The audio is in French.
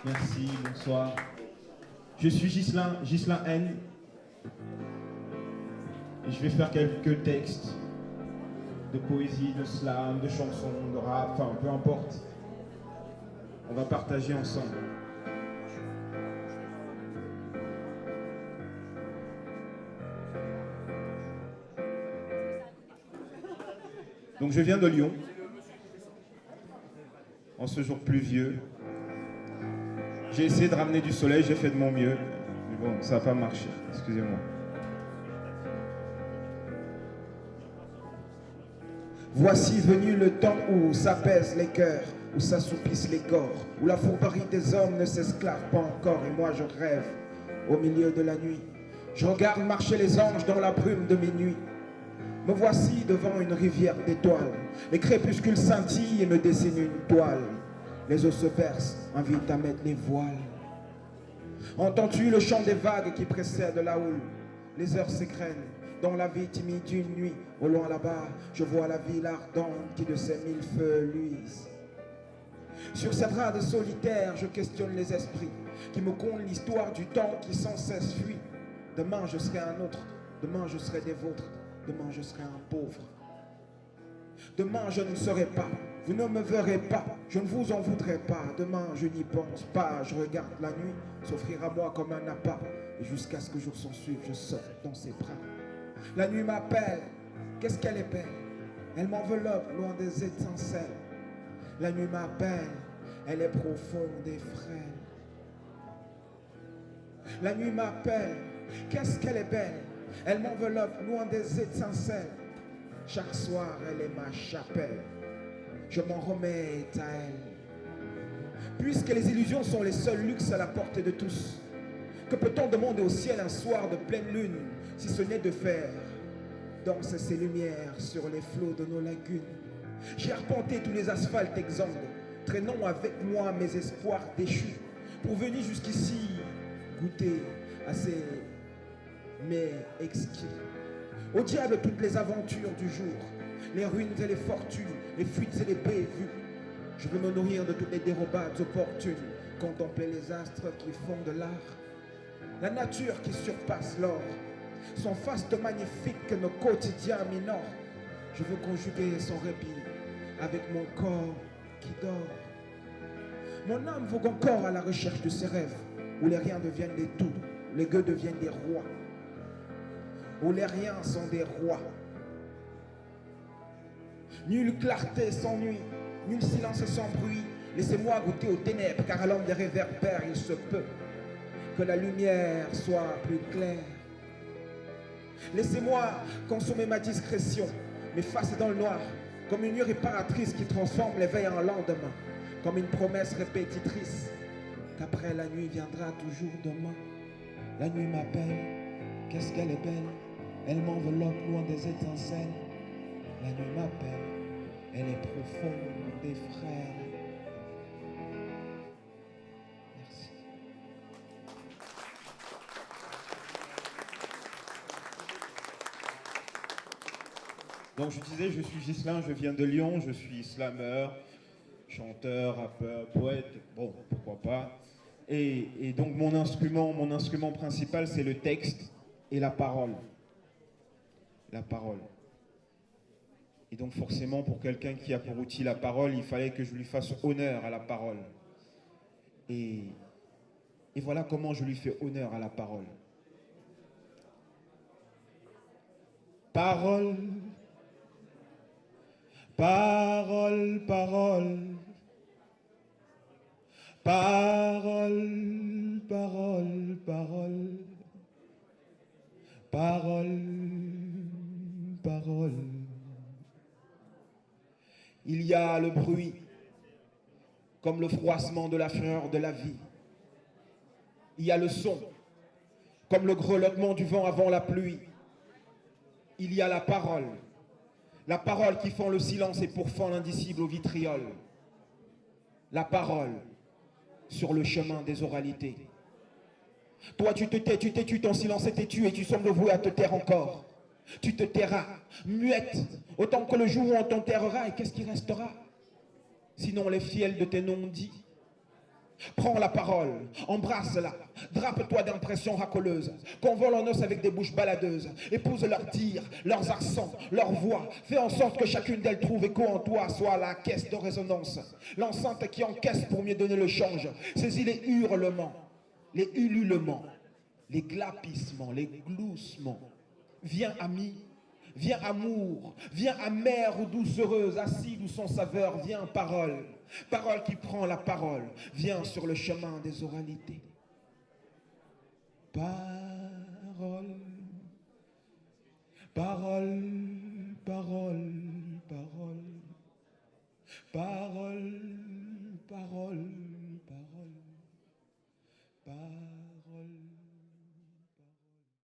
Merci, bonsoir. Je suis Ghislain N. Et je vais faire quelques textes de poésie, de slam, de chansons, de rap, enfin peu importe. On va partager ensemble. Donc je viens de Lyon, en ce jour pluvieux. J'ai essayé de ramener du soleil, j'ai fait de mon mieux. Mais bon, ça n'a pas marché, excusez-moi. Voici venu le temps où s'apaisent les cœurs, où s'assoupissent les corps, où la fourberie des hommes ne s'esclave pas encore. Et moi je rêve au milieu de la nuit. Je regarde marcher les anges dans la brume de minuit. Me voici devant une rivière d'étoiles. Les crépuscules scintillent et me dessinent une toile. Les eaux se versent, invitent à mettre les voiles. Entends-tu le chant des vagues qui précèdent la houle? Les heures s'égrènent dans la vie timide d'une nuit. Au loin là-bas, je vois la ville ardente qui de ses mille feux luise. Sur ces rades solitaires, je questionne les esprits qui me content l'histoire du temps qui sans cesse fuit. Demain je serai un autre, demain je serai des vôtres, demain je serai un pauvre. Demain je ne serai pas, vous ne me verrez pas, je ne vous en voudrais pas. Demain je n'y pense pas, je regarde la nuit s'offrir à moi comme un appât. Et jusqu'à ce que jour s'en suive, je saute dans ses bras. La nuit m'appelle, qu'est-ce qu'elle est belle. Elle m'enveloppe loin des étincelles. La nuit m'appelle, elle est profonde et frêle. La nuit m'appelle, qu'est-ce qu'elle est belle. Elle m'enveloppe loin des étincelles. Chaque soir, elle est ma chapelle. Je m'en remets à elle. Puisque les illusions sont les seuls luxes à la portée de tous, que peut-on demander au ciel un soir de pleine lune, si ce n'est de faire danser ses lumières sur les flots de nos lagunes? J'ai arpenté tous les asphaltes exsangues, traînant avec moi mes espoirs déchus, pour venir jusqu'ici goûter à ces mets exquis. Au diable toutes les aventures du jour, les ruines et les fortunes, les fuites et les bévues. Je veux me nourrir de toutes les dérobades opportunes, contempler les astres qui font de l'art, la nature qui surpasse l'or, son faste magnifique que nos quotidiens minorent. Je veux conjuguer son répit avec mon corps qui dort. Mon âme vogue encore à la recherche de ses rêves, où les riens deviennent des tout, les gueux deviennent des rois, où les riens sont des rois. Nulle clarté sans nuit, nul silence sans bruit. Laissez-moi goûter aux ténèbres, car à l'homme des réverbères, il se peut que la lumière soit plus claire. Laissez-moi consommer ma discrétion, m'effacer dans le noir, comme une nuit réparatrice qui transforme l'éveil en lendemain, comme une promesse répétitrice, qu'après la nuit viendra toujours demain. La nuit m'appelle, qu'est-ce qu'elle est belle, elle m'enveloppe loin des étincelles. La nuit m'appelle, elle est profonde et frêle. Merci. Donc je disais, je suis Ghislain, je viens de Lyon, je suis slammer, chanteur, rappeur, poète, bon, pourquoi pas. Et donc mon instrument principal, c'est le texte et la parole. La parole. Et donc forcément, pour quelqu'un qui a pour outil la parole, il fallait que je lui fasse honneur à la parole. Et voilà comment je lui fais honneur à la parole. Parole, parole, parole. Parole, parole, parole. Parole, parole. Il y a le bruit, comme le froissement de la fureur de la vie. Il y a le son, comme le grelottement du vent avant la pluie. Il y a la parole qui fend le silence et pourfend l'indicible au vitriol. La parole sur le chemin des oralités. Toi tu te tais, tu t'es tu, ton silence est têtu et tu sembles voué à te taire encore. Tu te tairas, muette, autant que le jour où on t'enterrera. Et qu'est-ce qui restera? Sinon les fiels de tes non-dits. Prends la parole, embrasse-la, drape-toi d'impressions racoleuses, convole en os avec des bouches baladeuses, épouse leurs dires, leurs accents, leurs voix, fais en sorte que chacune d'elles trouve écho en toi, soit la caisse de résonance, l'enceinte qui encaisse pour mieux donner le change, saisis les hurlements, les ululements, les glapissements, les gloussements. Viens ami, viens amour, viens amère ou doucereuse, acide ou sans saveur, viens parole. Parole qui prend la parole, viens sur le chemin des oralités. Parole, parole, parole, parole, parole, parole, parole, parole.